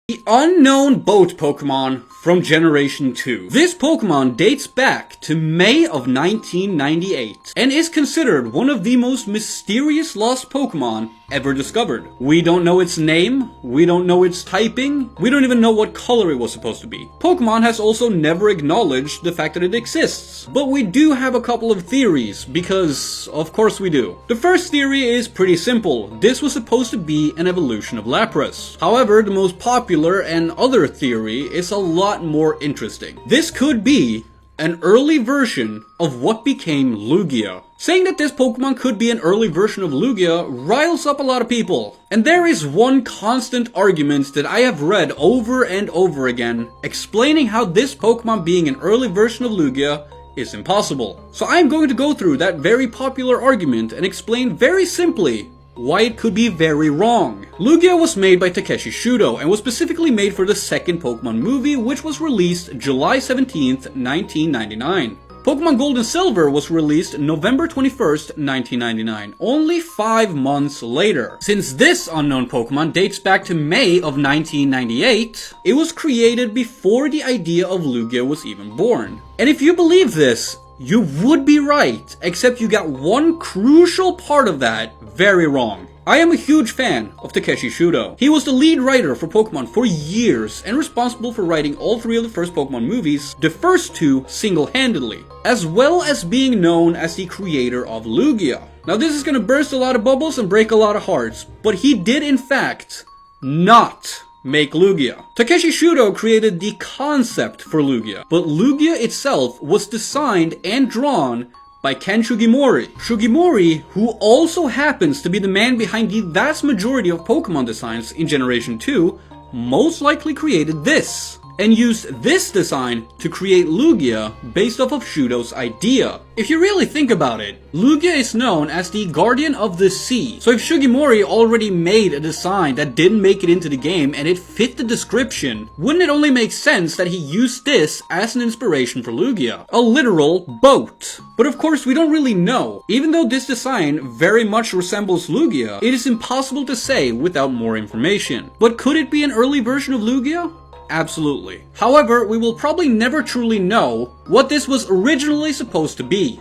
The unknown boat Pokemon from Generation 2. This Pokemon dates back to May of 1998 and is considered one of the most mysterious lost Pokemon ever discovered. We don't know its name, we don't know its typing, we don't even know what color it was supposed to be. Pokemon has also never acknowledged the fact that it exists, but we do have a couple of theories, because of course we do. The first theory is pretty simple. This was supposed to be an evolution of Lapras. However, the most popular and other theory is a lot more interesting. This could be an early version of what became Lugia. Saying that this Pokemon could be an early version of Lugia riles up a lot of people. And there is one constant argument that I have read over and over again, explaining how this Pokemon being an early version of Lugia is impossible. So I'm going to go through that very popular argument and explain very simply why it could be very wrong. Lugia was made by Takeshi Shudo and was specifically made for the second Pokemon movie, which was released July 17th, 1999. Pokemon Gold and Silver was released November 21st, 1999, only 5 months later. Since this unknown Pokemon dates back to May of 1998, it was created before the idea of Lugia was even born. And if you believe this, you would be right, except you got one crucial part of that very wrong. I am a huge fan of Takeshi Shudo. He was the lead writer for Pokemon for years and responsible for writing all 3 of the first Pokemon movies, the first 2 single-handedly, as well as being known as the creator of Lugia. Now this is gonna burst a lot of bubbles and break a lot of hearts, but he did in fact not make Lugia. Takeshi Shudo created the concept for Lugia, but Lugia itself was designed and drawn by Ken Sugimori. Sugimori, who also happens to be the man behind the vast majority of Pokemon designs in Generation 2, most likely created this, and used this design to create Lugia based off of Shudo's idea. If you really think about it, Lugia is known as the Guardian of the Sea. So if Sugimori already made a design that didn't make it into the game and it fit the description, wouldn't it only make sense that he used this as an inspiration for Lugia? A literal boat. But of course we don't really know. Even though this design very much resembles Lugia, it is impossible to say without more information. But could it be an early version of Lugia? Absolutely. However, we will probably never truly know what this was originally supposed to be.